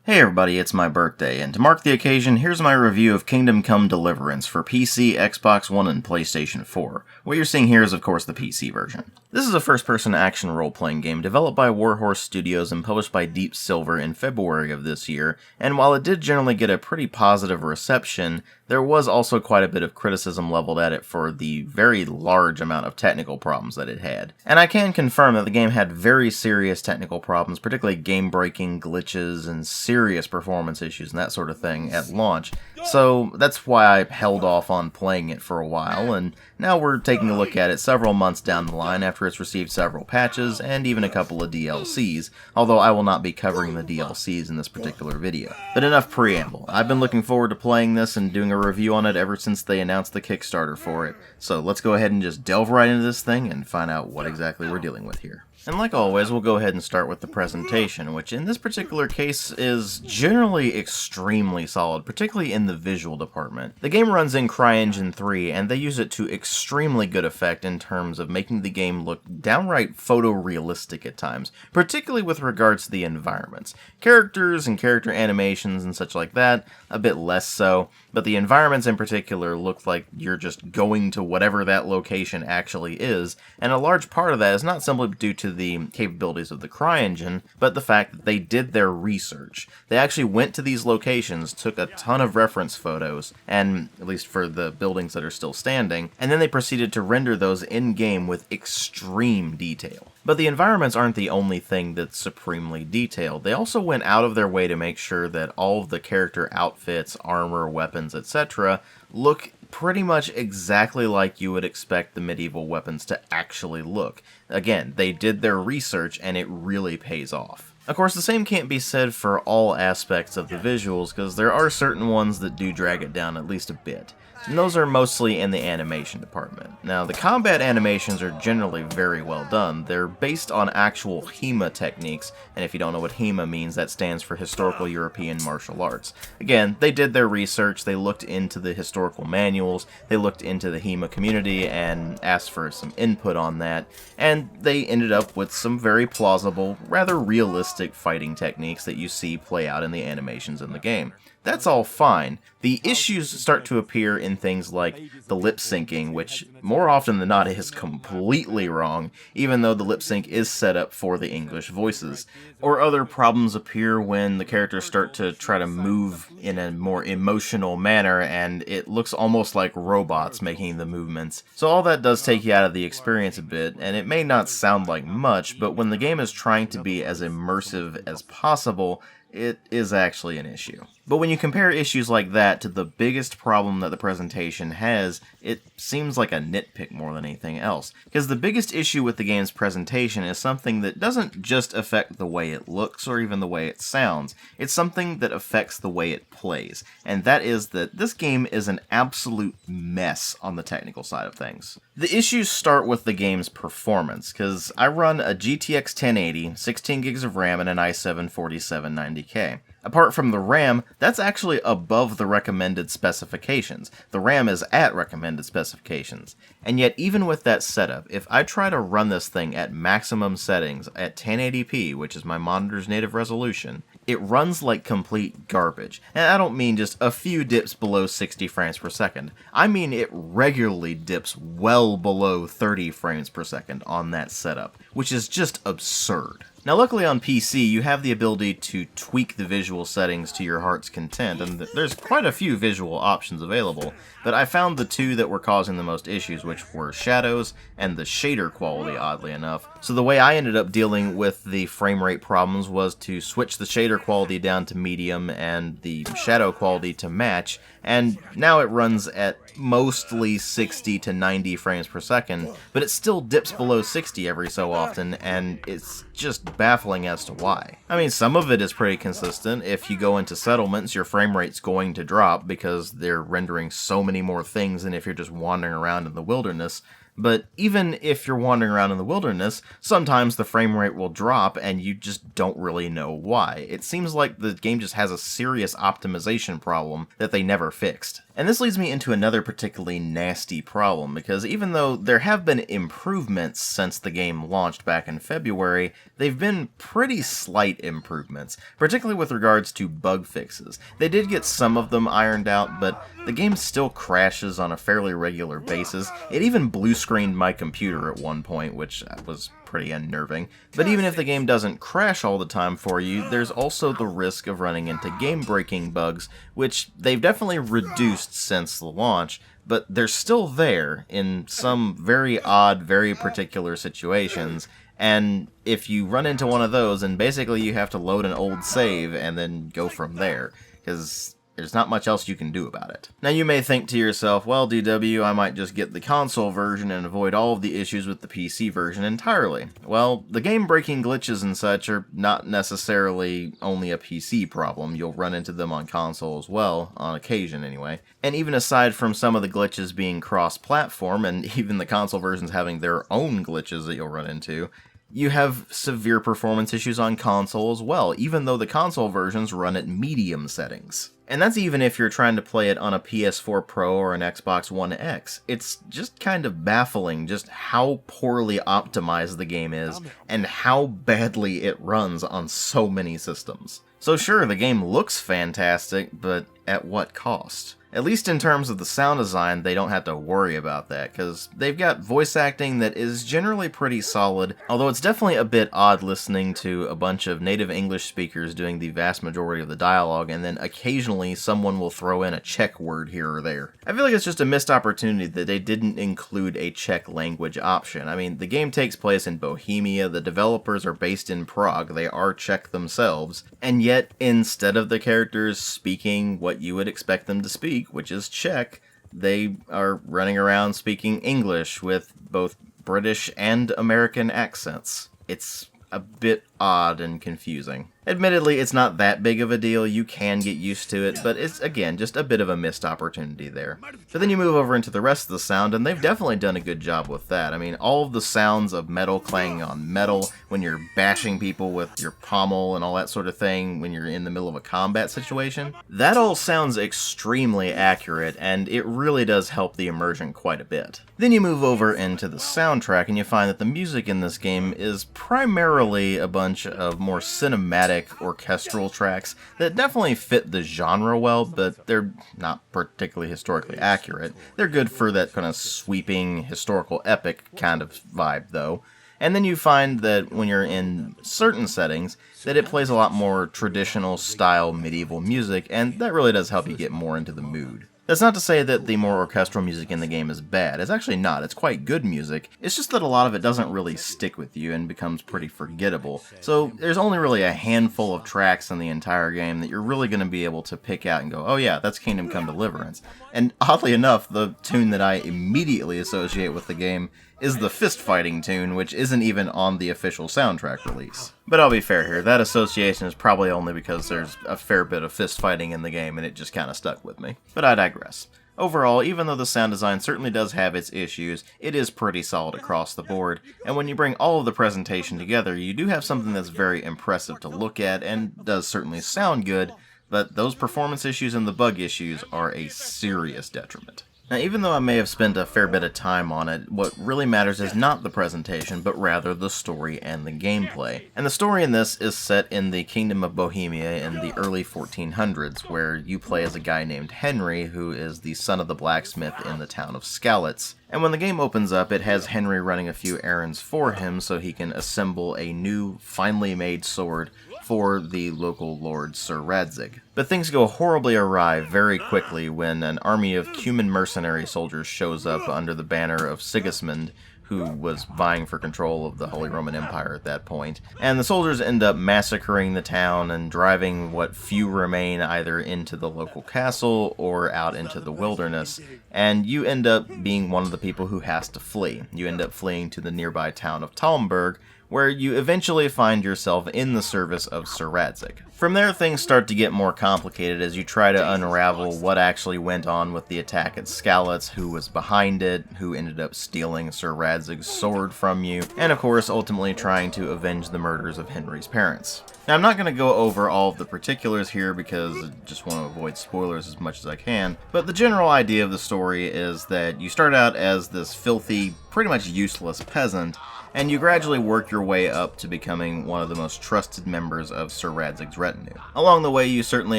Hey everybody, it's my birthday, and to mark the occasion, here's my review of Kingdom Come Deliverance for PC, Xbox One, and PlayStation 4. What you're seeing here is, of course, the PC version. This is a first-person action role-playing game developed by Warhorse Studios and published by Deep Silver in February of this year, and while it did generally get a pretty positive reception, there was also quite a bit of criticism leveled at it for the very large amount of technical problems that it had. And I can confirm that the game had very serious technical problems, particularly game-breaking glitches and serious performance issues and that sort of thing at launch, so that's why I held off on playing it for a while, and now we're taking a look at it several months down the line after it's received several patches and even a couple of DLCs, although I will not be covering the DLCs in this particular video. But enough preamble. I've been looking forward to playing this and doing a review on it ever since they announced the Kickstarter for it, so let's go ahead and just delve right into this thing and find out what exactly we're dealing with here. And like always, we'll go ahead and start with the presentation, which in this particular case is generally extremely solid, particularly in the visual department. The game runs in CryEngine 3, and they use it to extremely good effect in terms of making the game look downright photorealistic at times, particularly with regards to the environments. Characters and character animations and such like that, a bit less so, but the environments in particular look like you're just going to whatever that location actually is, and a large part of that is not simply due to the capabilities of the CryEngine, but the fact that they did their research. They actually went to these locations, took a ton of reference photos, and at least for the buildings that are still standing, and then they proceeded to render those in-game with extreme detail. But the environments aren't the only thing that's supremely detailed. They also went out of their way to make sure that all of the character outfits, armor, weapons, etc. look pretty much exactly like you would expect the medieval weapons to actually look. Again, they did their research and it really pays off. Of course, the same can't be said for all aspects of the visuals, because there are certain ones that do drag it down at least a bit. And those are mostly in the animation department. Now, the combat animations are generally very well done. They're based on actual HEMA techniques, and if you don't know what HEMA means, that stands for Historical European Martial Arts. Again, they did their research, they looked into the historical manuals, they looked into the HEMA community and asked for some input on that, and they ended up with some very plausible, rather realistic fighting techniques that you see play out in the animations in the game. That's all fine. The issues start to appear in things like the lip syncing, which more often than not is completely wrong, even though the lip sync is set up for the English voices. Or other problems appear when the characters start to try to move in a more emotional manner, and it looks almost like robots making the movements. So all that does take you out of the experience a bit, and it may not sound like much, but when the game is trying to be as immersive as possible, it is actually an issue. But when you compare issues like that to the biggest problem that the presentation has, it seems like a nitpick more than anything else. Because the biggest issue with the game's presentation is something that doesn't just affect the way it looks or even the way it sounds. It's something that affects the way it plays. And that is that this game is an absolute mess on the technical side of things. The issues start with the game's performance, because I run a GTX 1080, 16 gigs of RAM, and an i7 4790K. Apart from the RAM, that's actually above the recommended specifications. The RAM is at recommended specifications. And yet, even with that setup, if I try to run this thing at maximum settings at 1080p, which is my monitor's native resolution, it runs like complete garbage. And I don't mean just a few dips below 60 frames per second. I mean it regularly dips well below 30 frames per second on that setup, which is just absurd. Now luckily on PC, you have the ability to tweak the visual settings to your heart's content, and there's quite a few visual options available, but I found the two that were causing the most issues, which were shadows and the shader quality, oddly enough. So the way I ended up dealing with the frame rate problems was to switch the shader quality down to medium and the shadow quality to match, and now it runs at mostly 60 to 90 frames per second, but it still dips below 60 every so often, and it's just baffling as to why. I mean, some of it is pretty consistent. If you go into settlements, your frame rate's going to drop because they're rendering so many more things than if you're just wandering around in the wilderness. But even if you're wandering around in the wilderness, sometimes the frame rate will drop and you just don't really know why. It seems like the game just has a serious optimization problem that they never fixed. And this leads me into another particularly nasty problem, because even though there have been improvements since the game launched back in February, they've been pretty slight improvements, particularly with regards to bug fixes. They did get some of them ironed out, but the game still crashes on a fairly regular basis. It even blue-screened my computer at one point, which was pretty unnerving. But even if the game doesn't crash all the time for you, there's also the risk of running into game-breaking bugs, which they've definitely reduced since the launch, but they're still there in some very odd, very particular situations. And if you run into one of those, then basically you have to load an old save and then go from there, because there's not much else you can do about it. Now you may think to yourself, well, DW, I might just get the console version and avoid all of the issues with the PC version entirely. Well, the game-breaking glitches and such are not necessarily only a PC problem. You'll run into them on console as well, on occasion anyway. And even aside from some of the glitches being cross-platform, and even the console versions having their own glitches that you'll run into, you have severe performance issues on console as well, even though the console versions run at medium settings. And that's even if you're trying to play it on a PS4 Pro or an Xbox One X. It's just kind of baffling just how poorly optimized the game is, and how badly it runs on so many systems. So sure, the game looks fantastic, but at what cost? At least in terms of the sound design, they don't have to worry about that, because they've got voice acting that is generally pretty solid, although it's definitely a bit odd listening to a bunch of native English speakers doing the vast majority of the dialogue, and then occasionally someone will throw in a Czech word here or there. I feel like it's just a missed opportunity that they didn't include a Czech language option. I mean, the game takes place in Bohemia, the developers are based in Prague, they are Czech themselves, and yet instead of the characters speaking what you would expect them to speak, which is Czech, they are running around speaking English with both British and American accents. It's a bit odd and confusing. Admittedly, it's not that big of a deal, you can get used to it, but it's, again, just a bit of a missed opportunity there. But then you move over into the rest of the sound, and they've definitely done a good job with that. I mean, all of the sounds of metal clanging on metal, when you're bashing people with your pommel and all that sort of thing, when you're in the middle of a combat situation, that all sounds extremely accurate, and it really does help the immersion quite a bit. Then you move over into the soundtrack, and you find that the music in this game is primarily a bunch of more cinematic orchestral tracks that definitely fit the genre well, but they're not particularly historically accurate. They're good for that kind of sweeping, historical epic kind of vibe, though. And then you find that when you're in certain settings, that it plays a lot more traditional style medieval music, and that really does help you get more into the mood. That's not to say that the more orchestral music in the game is bad. It's actually not. It's quite good music. It's just that a lot of it doesn't really stick with you and becomes pretty forgettable. So there's only really a handful of tracks in the entire game that you're really going to be able to pick out and go, oh yeah, that's Kingdom Come Deliverance. And oddly enough, the tune that I immediately associate with the game is the fist fighting tune, which isn't even on the official soundtrack release. But I'll be fair here, that association is probably only because there's a fair bit of fist fighting in the game and it just kinda stuck with me. But I digress. Overall, even though the sound design certainly does have its issues, it is pretty solid across the board, and when you bring all of the presentation together, you do have something that's very impressive to look at and does certainly sound good, but those performance issues and the bug issues are a serious detriment. Now, even though I may have spent a fair bit of time on it, what really matters is not the presentation, but rather the story and the gameplay. And the story in this is set in the Kingdom of Bohemia in the early 1400s, where you play as a guy named Henry, who is the son of the blacksmith in the town of Skalitz. And when the game opens up, it has Henry running a few errands for him so he can assemble a new, finely made sword for the local lord Sir Radzig. But things go horribly awry very quickly when an army of Cuman mercenary soldiers shows up under the banner of Sigismund, who was vying for control of the Holy Roman Empire at that point. And the soldiers end up massacring the town and driving what few remain either into the local castle or out into the wilderness. And you end up being one of the people who has to flee. You end up fleeing to the nearby town of Talmberg, where you eventually find yourself in the service of Sir Radzig. From there, things start to get more complicated as you try to unravel what actually went on with the attack at Skalitz, who was behind it, who ended up stealing Sir Radzig's sword from you, and of course ultimately trying to avenge the murders of Henry's parents. Now, I'm not going to go over all of the particulars here because I just want to avoid spoilers as much as I can, but the general idea of the story is that you start out as this filthy, pretty much useless peasant, and you gradually work your way up to becoming one of the most trusted members of Sir Radzig's retinue. Along the way, you certainly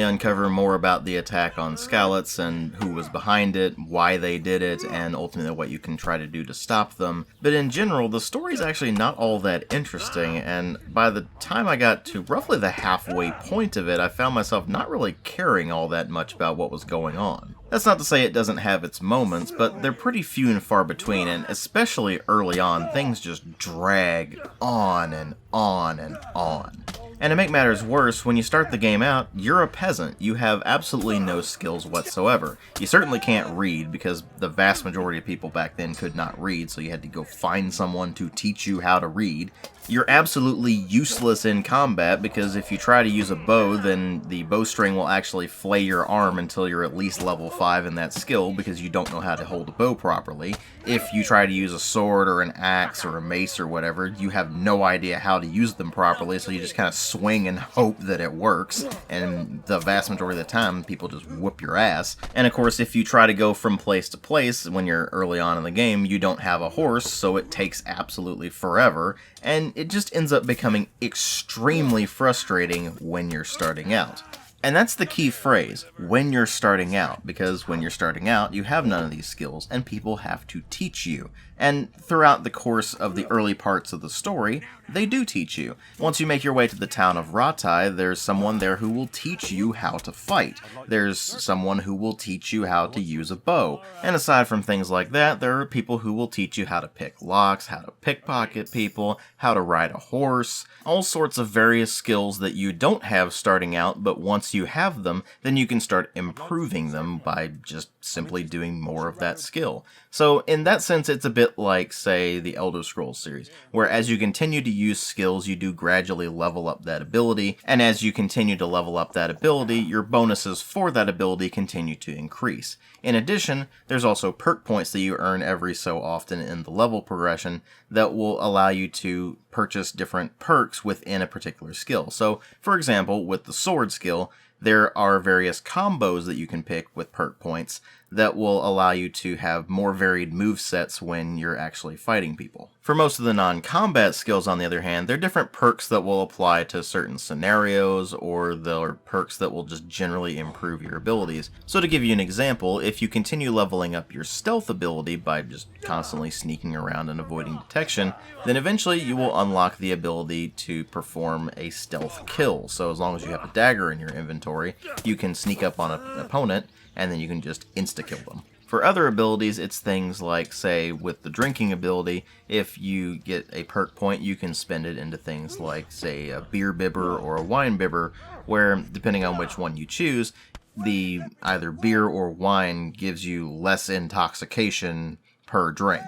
uncover more about the attack on Skalitz and who was behind it, why they did it, and ultimately what you can try to do to stop them. But in general, the story is actually not all that interesting, and by the time I got to roughly the halfway point of it, I found myself not really caring all that much about what was going on. That's not to say it doesn't have its moments, but they're pretty few and far between, and especially early on, things just drag on and on and on. And to make matters worse, when you start the game out, you're a peasant. You have absolutely no skills whatsoever. You certainly can't read, because the vast majority of people back then could not read, so you had to go find someone to teach you how to read. You're absolutely useless in combat, because if you try to use a bow, then the bowstring will actually flay your arm until you're at least level 5 in that skill, because you don't know how to hold a bow properly. If you try to use a sword or an axe or a mace or whatever, you have no idea how to use them properly, so you just kind of swing and hope that it works, and the vast majority of the time, people just whoop your ass. And of course, if you try to go from place to place when you're early on in the game, you don't have a horse, so it takes absolutely forever, and it just ends up becoming extremely frustrating when you're starting out. And that's the key phrase, when you're starting out, because when you're starting out, you have none of these skills, and people have to teach you. And throughout the course of the early parts of the story, they do teach you. Once you make your way to the town of Ratai, there's someone there who will teach you how to fight. There's someone who will teach you how to use a bow. And aside from things like that, there are people who will teach you how to pick locks, how to pickpocket people, how to ride a horse, all sorts of various skills that you don't have starting out, but once you have them, then you can start improving them by just simply doing more of that skill. So in that sense, it's a bit like, say, the Elder Scrolls series, where as you continue to use skills, you do gradually level up that ability, and as you continue to level up that ability, your bonuses for that ability continue to increase. In addition, there's also perk points that you earn every so often in the level progression that will allow you to purchase different perks within a particular skill. So, for example, with the sword skill, there are various combos that you can pick with perk points that will allow you to have more varied movesets when you're actually fighting people. For most of the non-combat skills, on the other hand, there are different perks that will apply to certain scenarios, or there are perks that will just generally improve your abilities. So to give you an example, if you continue leveling up your stealth ability by just constantly sneaking around and avoiding detection, then eventually you will unlock the ability to perform a stealth kill. So as long as you have a dagger in your inventory, you can sneak up on an opponent, and then you can just insta-kill them. For other abilities, it's things like, say, with the drinking ability, if you get a perk point, you can spend it into things like, say, a beer bibber or a wine bibber, where, depending on which one you choose, the either beer or wine gives you less intoxication per drink,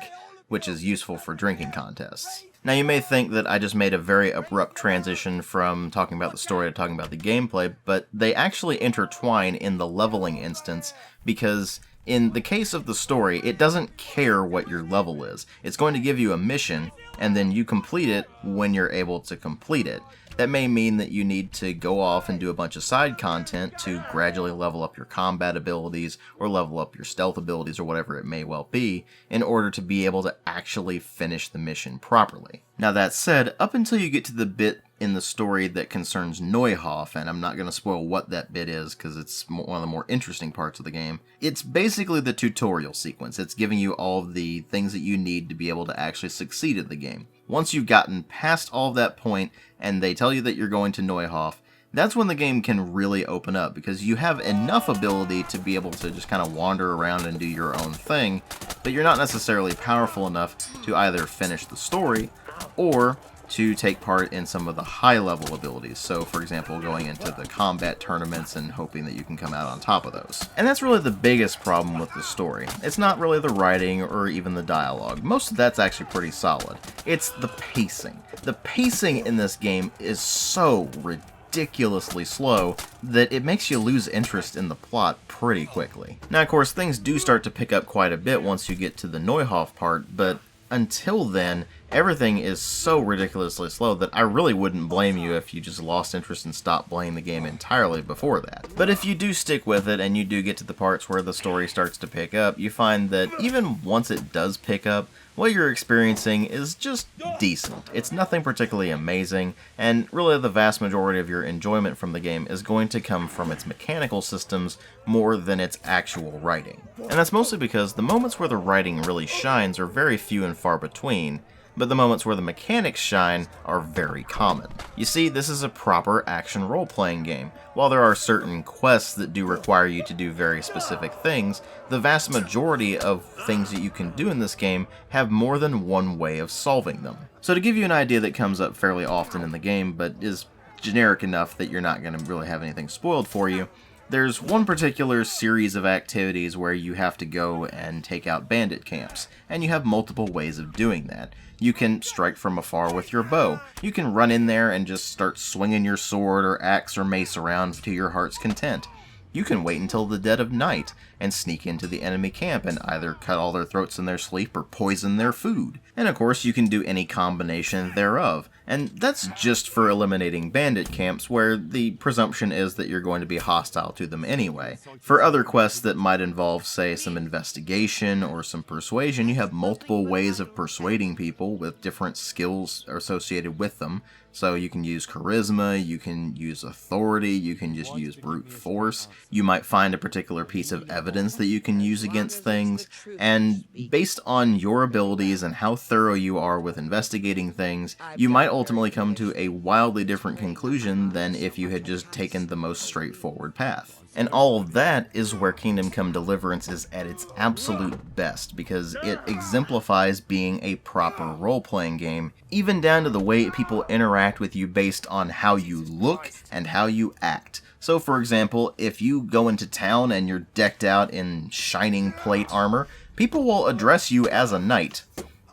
which is useful for drinking contests. Now, you may think that I just made a very abrupt transition from talking about the story to talking about the gameplay, but they actually intertwine in the leveling instance, because in the case of the story, it doesn't care what your level is. It's going to give you a mission, and then you complete it when you're able to complete it. That may mean that you need to go off and do a bunch of side content to gradually level up your combat abilities or level up your stealth abilities or whatever it may well be in order to be able to actually finish the mission properly. Now that said, up until you get to the bit in the story that concerns Neuhof, and I'm not going to spoil what that bit is because it's one of the more interesting parts of the game, it's basically the tutorial sequence. It's giving you all of the things that you need to be able to actually succeed at the game. Once you've gotten past all of that point, and they tell you that you're going to Neuhof, that's when the game can really open up, because you have enough ability to be able to just kind of wander around and do your own thing, but you're not necessarily powerful enough to either finish the story, or to take part in some of the high-level abilities. So, for example, going into the combat tournaments and hoping that you can come out on top of those. And that's really the biggest problem with the story. It's not really the writing or even the dialogue. Most of that's actually pretty solid. It's the pacing. The pacing in this game is so ridiculously slow that it makes you lose interest in the plot pretty quickly. Now, of course, things do start to pick up quite a bit once you get to the Neuhof part, but until then, everything is so ridiculously slow that I really wouldn't blame you if you just lost interest and stopped playing the game entirely before that. But if you do stick with it and you do get to the parts where the story starts to pick up, you find that even once it does pick up, what you're experiencing is just decent. It's nothing particularly amazing, and really the vast majority of your enjoyment from the game is going to come from its mechanical systems more than its actual writing. And that's mostly because the moments where the writing really shines are very few and far between, but the moments where the mechanics shine are very common. You see, this is a proper action role-playing game. While there are certain quests that do require you to do very specific things, the vast majority of things that you can do in this game have more than one way of solving them. So to give you an idea that comes up fairly often in the game, but is generic enough that you're not going to really have anything spoiled for you, there's one particular series of activities where you have to go and take out bandit camps, and you have multiple ways of doing that. You can strike from afar with your bow. You can run in there and just start swinging your sword or axe or mace around to your heart's content. You can wait until the dead of night and sneak into the enemy camp and either cut all their throats in their sleep or poison their food. And of course you can do any combination thereof. And that's just for eliminating bandit camps, where the presumption is that you're going to be hostile to them anyway. For other quests that might involve, say, some investigation or some persuasion, you have multiple ways of persuading people with different skills associated with them. So you can use charisma, you can use authority, you can just use brute force. You might find a particular piece of evidence that you can use against things, and based on your abilities and how thorough you are with investigating things, you might ultimately come to a wildly different conclusion than if you had just taken the most straightforward path. And all of that is where Kingdom Come Deliverance is at its absolute best, because it exemplifies being a proper role-playing game, even down to the way people interact with you based on how you look and how you act. So for example, if you go into town and you're decked out in shining plate armor, people will address you as a knight,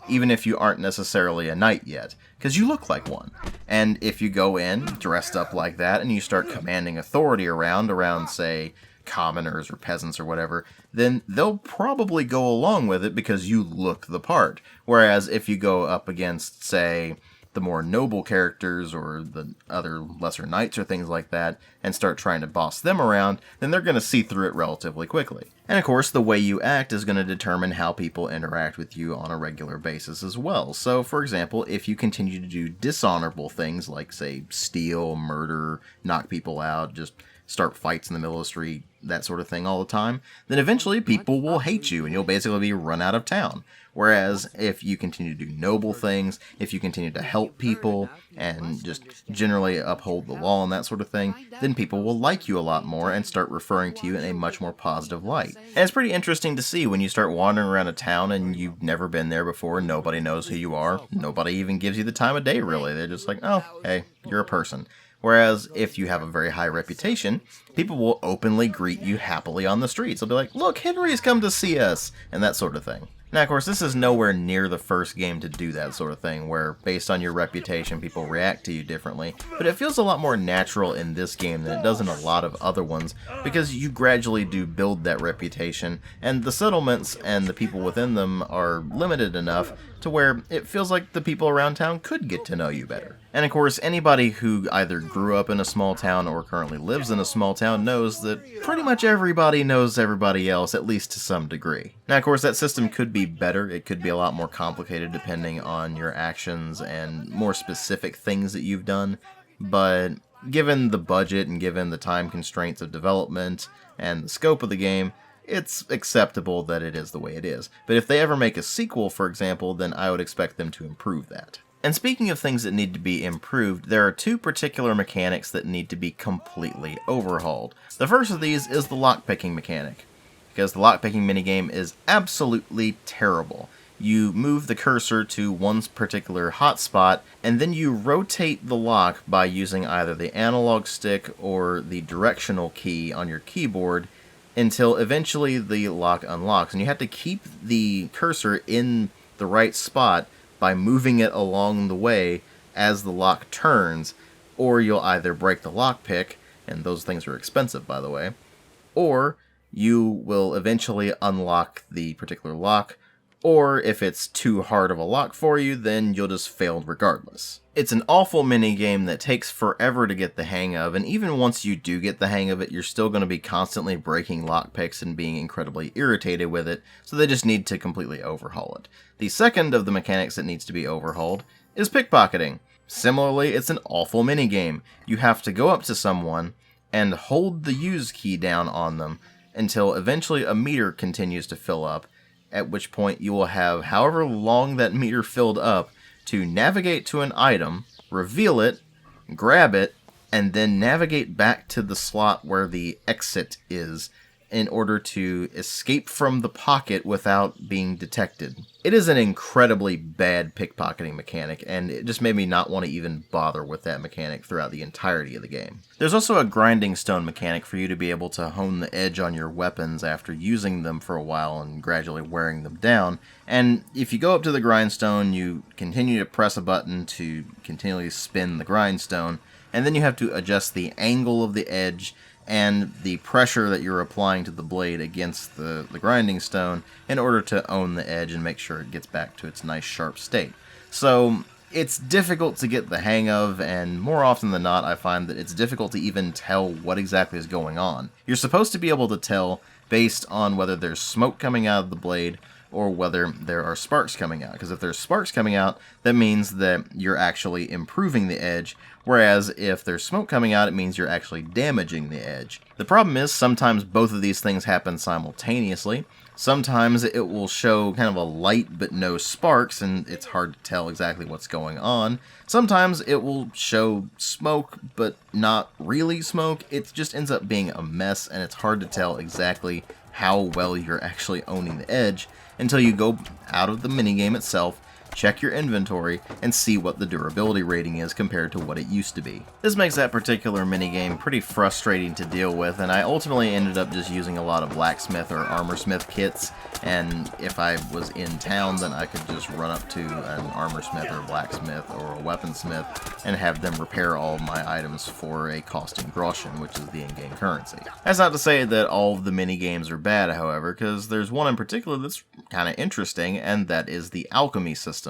even if you aren't necessarily a knight yet, because you look like one. And if you go in dressed up like that and you start commanding authority around, say, commoners or peasants or whatever, then they'll probably go along with it because you look the part. Whereas if you go up against, say, the more noble characters or the other lesser knights or things like that and start trying to boss them around, then they're going to see through it relatively quickly. And of course, the way you act is going to determine how people interact with you on a regular basis as well. So, for example, if you continue to do dishonorable things like, say, steal, murder, knock people out, just start fights in the middle of the street, that sort of thing all the time, then eventually people will hate you and you'll basically be run out of town. Whereas if you continue to do noble things, if you continue to help people and just generally uphold the law and that sort of thing, then people will like you a lot more and start referring to you in a much more positive light. And it's pretty interesting to see when you start wandering around a town and you've never been there before, nobody knows who you are, nobody even gives you the time of day really, they're just like, oh, hey, you're a person. Whereas if you have a very high reputation, people will openly greet you happily on the streets. They'll be like, look, Henry's come to see us, and that sort of thing. Now, of course, this is nowhere near the first game to do that sort of thing, where based on your reputation, people react to you differently. But it feels a lot more natural in this game than it does in a lot of other ones, because you gradually do build that reputation, and the settlements and the people within them are limited enough to where it feels like the people around town could get to know you better. And of course, anybody who either grew up in a small town or currently lives in a small town knows that pretty much everybody knows everybody else, at least to some degree. Now, of course, that system could be better. It could be a lot more complicated depending on your actions and more specific things that you've done, but given the budget and given the time constraints of development and the scope of the game, it's acceptable that it is the way it is. But if they ever make a sequel, for example, then I would expect them to improve that. And speaking of things that need to be improved, there are two particular mechanics that need to be completely overhauled. The first of these is the lockpicking mechanic, because the lockpicking minigame is absolutely terrible. you move the cursor to one particular hotspot, and then you rotate the lock by using either the analog stick or the directional key on your keyboard until eventually the lock unlocks. And you have to keep the cursor in the right spot by moving it along the way as the lock turns, or you'll either break the lockpick, and those things are expensive, by the way, or you will eventually unlock the particular lock, or if it's too hard of a lock for you, then you'll just fail regardless. It's an awful minigame that takes forever to get the hang of, and even once you do get the hang of it, you're still going to be constantly breaking lockpicks and being incredibly irritated with it, so they just need to completely overhaul it. The second of the mechanics that needs to be overhauled is pickpocketing. Similarly, it's an awful minigame. You have to go up to someone and hold the use key down on them until eventually a meter continues to fill up, at which point you will have however long that meter filled up to navigate to an item, reveal it, grab it, and then navigate back to the slot where the exit is in order to escape from the pocket without being detected. It is an incredibly bad pickpocketing mechanic, and it just made me not want to even bother with that mechanic throughout the entirety of the game. There's also a grinding stone mechanic for you to be able to hone the edge on your weapons after using them for a while and gradually wearing them down. And if you go up to the grindstone, you continue to press a button to continually spin the grindstone, and then you have to adjust the angle of the edge and the pressure that you're applying to the blade against the grinding stone in order to own the edge and make sure it gets back to its nice sharp state. So it's difficult to get the hang of, and more often than not I find that it's difficult to even tell what exactly is going on. You're supposed to be able to tell based on whether there's smoke coming out of the blade or whether there are sparks coming out, because if there's sparks coming out, that means that you're actually improving the edge, whereas if there's smoke coming out, it means you're actually damaging the edge. The problem is sometimes both of these things happen simultaneously. Sometimes it will show kind of a light but no sparks, and it's hard to tell exactly what's going on. Sometimes it will show smoke but not really smoke. It just ends up being a mess, and it's hard to tell exactly how well you're actually owning the edge until you go out of the minigame itself, check your inventory, and see what the durability rating is compared to what it used to be. This makes that particular minigame pretty frustrating to deal with, and I ultimately ended up just using a lot of blacksmith or armorsmith kits, and if I was in town, then I could just run up to an armorsmith or blacksmith or a weaponsmith and have them repair all of my items for a costing groschen, which is the in-game currency. That's not to say that all of the minigames are bad, however, because there's one in particular that's kind of interesting, and that is the alchemy system.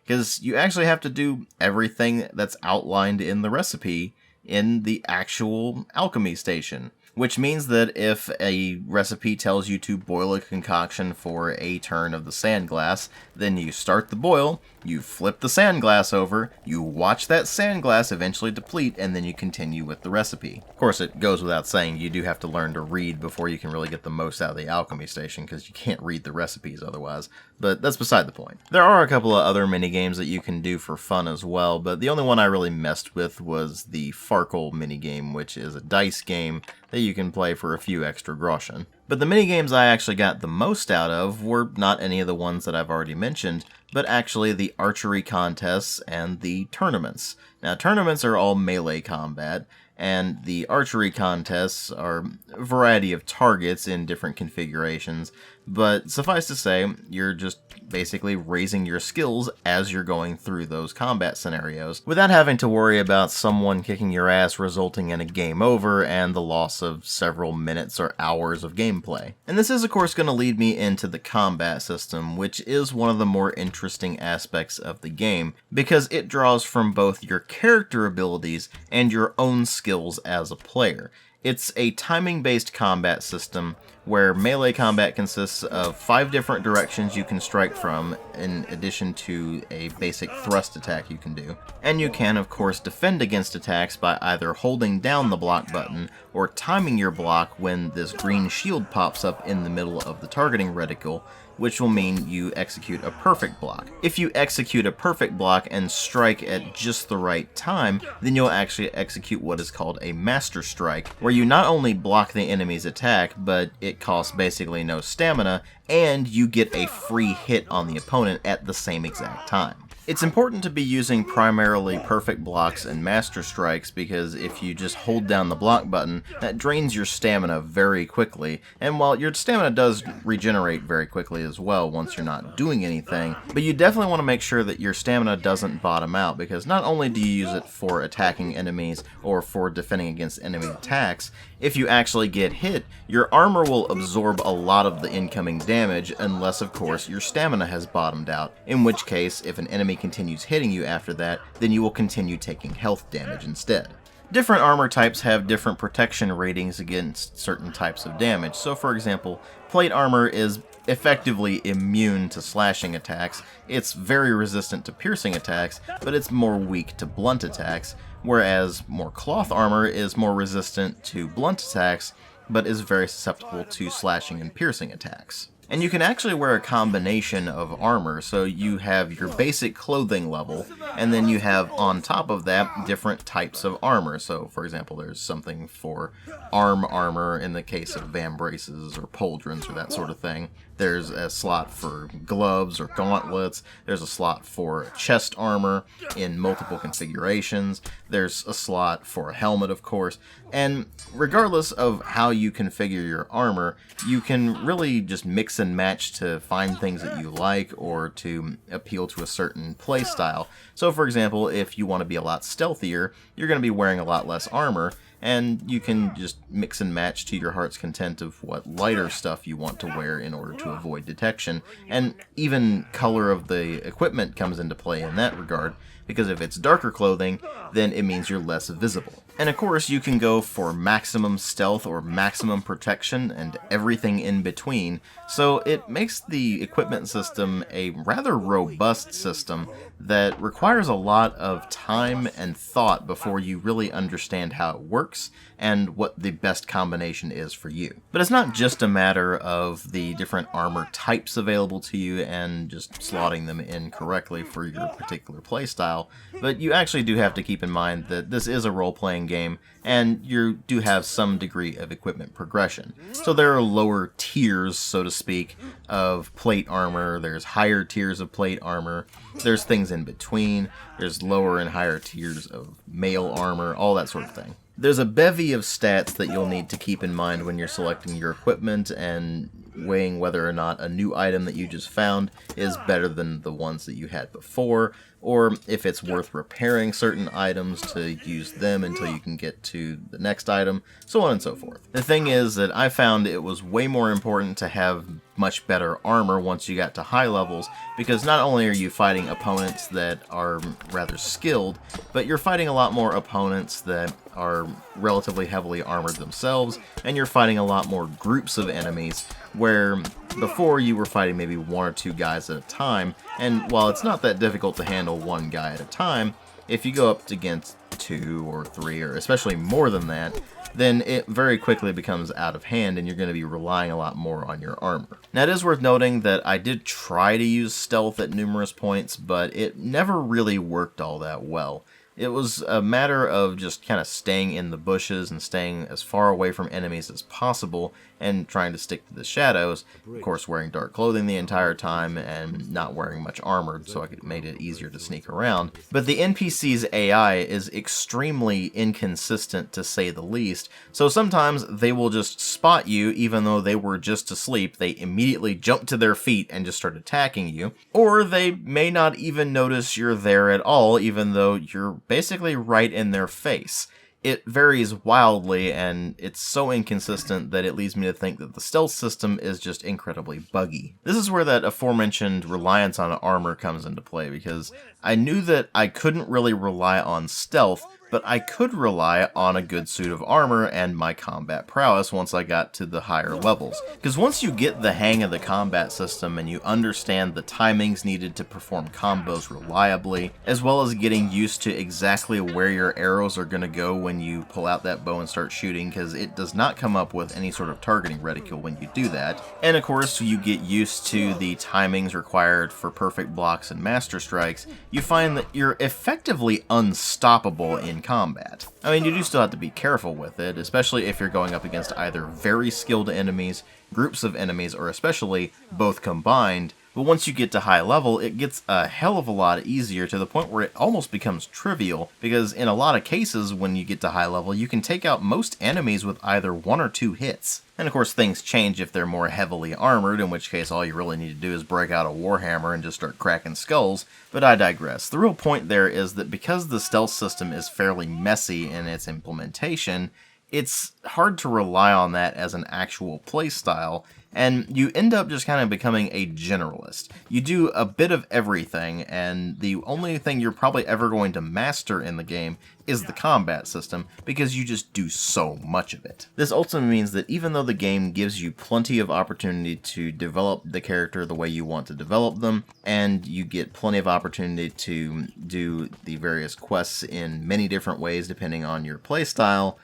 Because you actually have to do everything that's outlined in the recipe in the actual alchemy station. Which means that if a recipe tells you to boil a concoction for a turn of the sand glass, then you start the boil, you flip the sand glass over, you watch that sand glass eventually deplete, and then you continue with the recipe. Of course, it goes without saying you do have to learn to read before you can really get the most out of the alchemy station, because you can't read the recipes otherwise, but that's beside the point. There are a couple of other minigames that you can do for fun as well, but the only one I really messed with was the Farkle minigame, which is a dice game that you can play for a few extra groschen. But the minigames I actually got the most out of were not any of the ones that I've already mentioned, but actually the archery contests and the tournaments. Now, tournaments are all melee combat, and the archery contests are a variety of targets in different configurations, but suffice to say, you're just basically raising your skills as you're going through those combat scenarios, without having to worry about someone kicking your ass resulting in a game over and the loss of several minutes or hours of gameplay. And this is of course going to lead me into the combat system, which is one of the more interesting aspects of the game, because it draws from both your character abilities and your own skills as a player. It's a timing-based combat system where melee combat consists of 5 different directions you can strike from, in addition to a basic thrust attack you can do. And you can, of course, defend against attacks by either holding down the block button or timing your block when this green shield pops up in the middle of the targeting reticle, which will mean you execute a perfect block. If you execute a perfect block and strike at just the right time, then you'll actually execute what is called a master strike, where you not only block the enemy's attack, but it it costs basically no stamina, and you get a free hit on the opponent at the same exact time. It's important to be using primarily perfect blocks and master strikes, because if you just hold down the block button, that drains your stamina very quickly, and while your stamina does regenerate very quickly as well once you're not doing anything, but you definitely want to make sure that your stamina doesn't bottom out, because not only do you use it for attacking enemies or for defending against enemy attacks, if you actually get hit, your armor will absorb a lot of the incoming damage unless, of course, your stamina has bottomed out, in which case, if an enemy continues hitting you after that, then you will continue taking health damage instead. Different armor types have different protection ratings against certain types of damage. So for example, plate armor is effectively immune to slashing attacks. It's very resistant to piercing attacks, but it's more weak to blunt attacks, whereas more cloth armor is more resistant to blunt attacks, but is very susceptible to slashing and piercing attacks. And you can actually wear a combination of armor, so you have your basic clothing level, and then you have on top of that different types of armor. So for example, there's something for arm armor in the case of vambraces or pauldrons or that sort of thing. There's a slot for gloves or gauntlets. There's a slot for chest armor in multiple configurations. There's a slot for a helmet, of course. And regardless of how you configure your armor, you can really just mix and match to find things that you like or to appeal to a certain playstyle. So for example, if you want to be a lot stealthier, you're going to be wearing a lot less armor, and you can just mix and match to your heart's content of what lighter stuff you want to wear in order to avoid detection. And even color of the equipment comes into play in that regard, because if it's darker clothing, then it means you're less visible. And of course, you can go for maximum stealth or maximum protection and everything in between, so it makes the equipment system a rather robust system that requires a lot of time and thought before you really understand how it works and what the best combination is for you. But it's not just a matter of the different armor types available to you and just slotting them in correctly for your particular playstyle, but you actually do have to keep in mind that this is a role-playing game, and you do have some degree of equipment progression. So there are lower tiers, so to speak, of plate armor, there's higher tiers of plate armor, there's things in between, there's lower and higher tiers of mail armor, all that sort of thing. There's a bevy of stats that you'll need to keep in mind when you're selecting your equipment and weighing whether or not a new item that you just found is better than the ones that you had before, or if it's worth repairing certain items to use them until you can get to the next item, so on and so forth. The thing is that I found it was way more important to have much better armor once you got to high levels, because not only are you fighting opponents that are rather skilled, but you're fighting a lot more opponents that are relatively heavily armored themselves, and you're fighting a lot more groups of enemies, where before you were fighting maybe one or two guys at a time, and while it's not that difficult to handle one guy at a time, if you go up against 2 or 3, or especially more than that, then it very quickly becomes out of hand and you're going to be relying a lot more on your armor. Now it is worth noting that I did try to use stealth at numerous points, but it never really worked all that well. It was a matter of just kind of staying in the bushes and staying as far away from enemies as possible and trying to stick to the shadows, of course wearing dark clothing the entire time and not wearing much armor, so it made it easier to sneak around. But the NPC's AI is extremely inconsistent, to say the least, so sometimes they will just spot you even though they were just asleep, they immediately jump to their feet and just start attacking you, or they may not even notice you're there at all even though you're basically right in their face. It varies wildly, and it's so inconsistent that it leads me to think that the stealth system is just incredibly buggy. This is where that aforementioned reliance on armor comes into play, because I knew that I couldn't really rely on stealth, but I could rely on a good suit of armor and my combat prowess once I got to the higher levels. Because once you get the hang of the combat system and you understand the timings needed to perform combos reliably, as well as getting used to exactly where your arrows are going to go when you pull out that bow and start shooting, because it does not come up with any sort of targeting reticule when you do that, and of course you get used to the timings required for perfect blocks and master strikes, you find that you're effectively unstoppable in in combat. I mean, you do still have to be careful with it, especially if you're going up against either very skilled enemies, groups of enemies, or especially both combined. But once you get to high level, it gets a hell of a lot easier, to the point where it almost becomes trivial, because in a lot of cases when you get to high level, you can take out most enemies with either 1 or 2 hits. And of course things change if they're more heavily armored, in which case all you really need to do is break out a warhammer and just start cracking skulls, but I digress. The real point there is that because the stealth system is fairly messy in its implementation, it's hard to rely on that as an actual playstyle, and you end up just kind of becoming a generalist. You do a bit of everything, and the only thing you're probably ever going to master in the game is the combat system, because you just do so much of it. This ultimately means that even though the game gives you plenty of opportunity to develop the character the way you want to develop them, and you get plenty of opportunity to do the various quests in many different ways depending on your playstyle,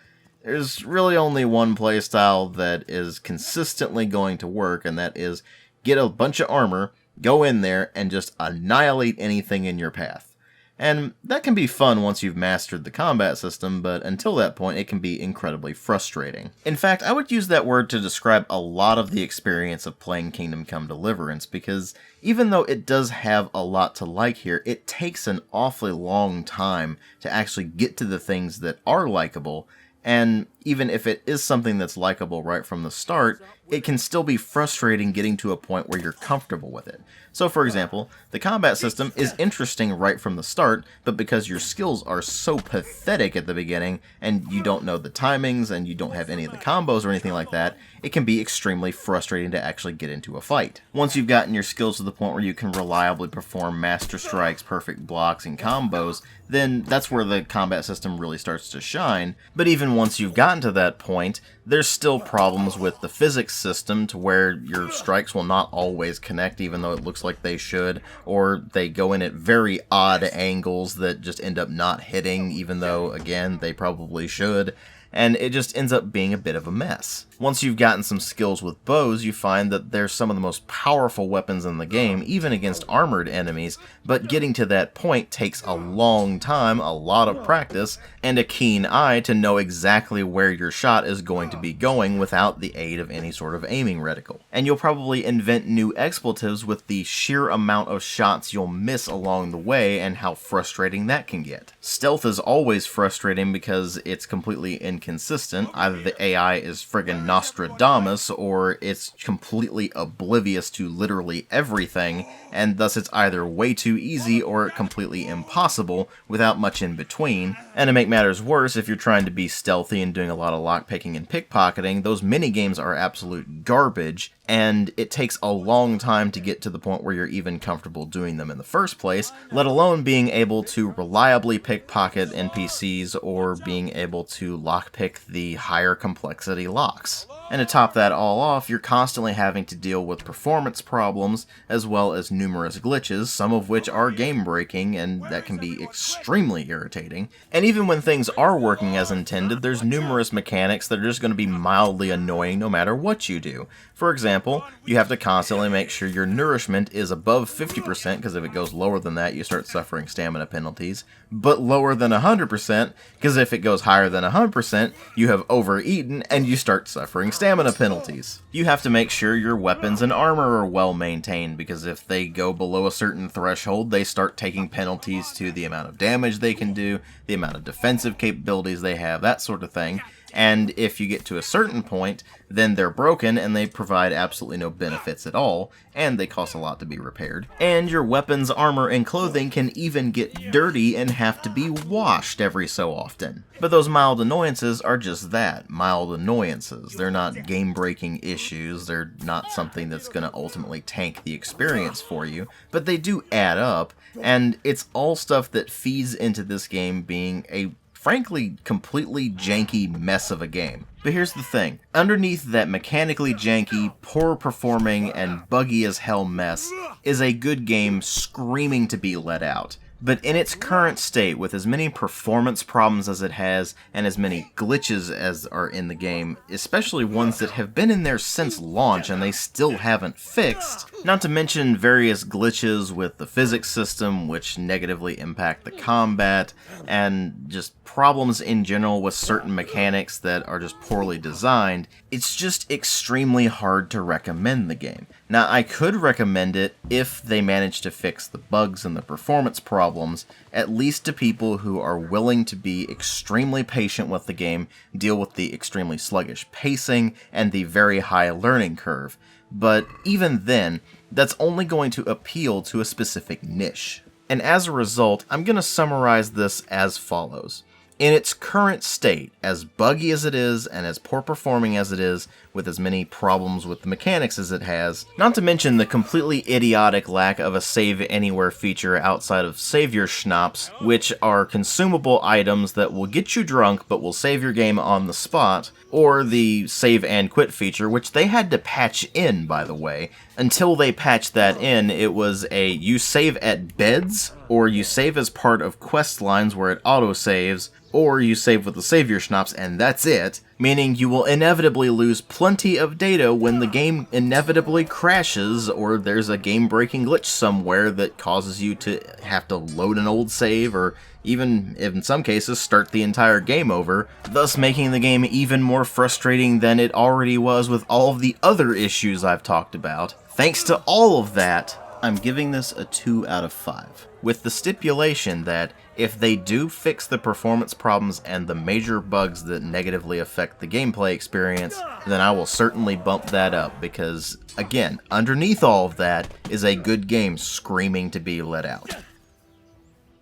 there's really only one playstyle that is consistently going to work, and that is get a bunch of armor, go in there, and just annihilate anything in your path. And that can be fun once you've mastered the combat system, but until that point it can be incredibly frustrating. In fact, I would use that word to describe a lot of the experience of playing Kingdom Come Deliverance, because even though it does have a lot to like here, it takes an awfully long time to actually get to the things that are likable. And even if it is something that's likable right from the start, it can still be frustrating getting to a point where you're comfortable with it. So for example, the combat system is interesting right from the start, but because your skills are so pathetic at the beginning, and you don't know the timings, and you don't have any of the combos or anything like that, it can be extremely frustrating to actually get into a fight. Once you've gotten your skills to the point where you can reliably perform master strikes, perfect blocks, and combos, then that's where the combat system really starts to shine. But even once you've gotten to that point, there's still problems with the physics system, to where your strikes will not always connect even though it looks like they should, or they go in at very odd angles that just end up not hitting even though, again, they probably should. And it just ends up being a bit of a mess. Once you've gotten some skills with bows, you find that they're some of the most powerful weapons in the game, even against armored enemies, but getting to that point takes a long time, a lot of practice, and a keen eye to know exactly where your shot is going to be going without the aid of any sort of aiming reticle. And you'll probably invent new expletives with the sheer amount of shots you'll miss along the way and how frustrating that can get. Stealth is always frustrating because it's completely inconsistent. Either the AI is friggin' Nostradamus, or it's completely oblivious to literally everything, and thus it's either way too easy or completely impossible without much in between. And to make matters worse, if you're trying to be stealthy and doing a lot of lockpicking and pickpocketing, those minigames are absolute garbage, and it takes a long time to get to the point where you're even comfortable doing them in the first place, let alone being able to reliably pickpocket NPCs or being able to lockpick the higher complexity locks. And to top that all off, you're constantly having to deal with performance problems, as well as numerous glitches, some of which are game-breaking, and that can be extremely irritating. And even when things are working as intended, there's numerous mechanics that are just going to be mildly annoying no matter what you do. For example, you have to constantly make sure your nourishment is above 50%, because if it goes lower than that, you start suffering stamina penalties, but lower than 100%, because if it goes higher than 100%, you have overeaten and you start suffering stamina penalties. You have to make sure your weapons and armor are well maintained, because if they go below a certain threshold, they start taking penalties to the amount of damage they can do, the amount of defensive capabilities they have, that sort of thing. And if you get to a certain point, then they're broken and they provide absolutely no benefits at all, and they cost a lot to be repaired. And your weapons, armor, and clothing can even get dirty and have to be washed every so often. But those mild annoyances are just that, mild annoyances. They're not game-breaking issues, they're not something that's going to ultimately tank the experience for you, but they do add up, and it's all stuff that feeds into this game being a frankly completely janky mess of a game. But here's the thing, underneath that mechanically janky, poor performing, and buggy as hell mess is a good game screaming to be let out. But in its current state, with as many performance problems as it has, and as many glitches as are in the game, especially ones that have been in there since launch and they still haven't fixed, not to mention various glitches with the physics system which negatively impact the combat, and just problems in general with certain mechanics that are just poorly designed, it's just extremely hard to recommend the game. Now, I could recommend it if they manage to fix the bugs and the performance problems, at least to people who are willing to be extremely patient with the game, deal with the extremely sluggish pacing, and the very high learning curve. But even then, that's only going to appeal to a specific niche. And as a result, I'm going to summarize this as follows. In its current state, as buggy as it is and as poor performing as it is, with as many problems with the mechanics as it has, not to mention the completely idiotic lack of a save anywhere feature outside of save your schnapps, which are consumable items that will get you drunk but will save your game on the spot, or the save and quit feature, which they had to patch in, by the way. Until they patched that in, it was a you save at beds, or you save as part of quest lines where it autosaves, or you save with the save your schnapps, and that's it, meaning you will inevitably lose plenty of data when the game inevitably crashes, or there's a game-breaking glitch somewhere that causes you to have to load an old save, or even, in some cases, start the entire game over, thus making the game even more frustrating than it already was with all of the other issues I've talked about. Thanks to all of that, I'm giving this a 2 out of 5, with the stipulation that if they do fix the performance problems and the major bugs that negatively affect the gameplay experience, then I will certainly bump that up, because, again, underneath all of that is a good game screaming to be let out.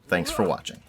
Thanks for watching.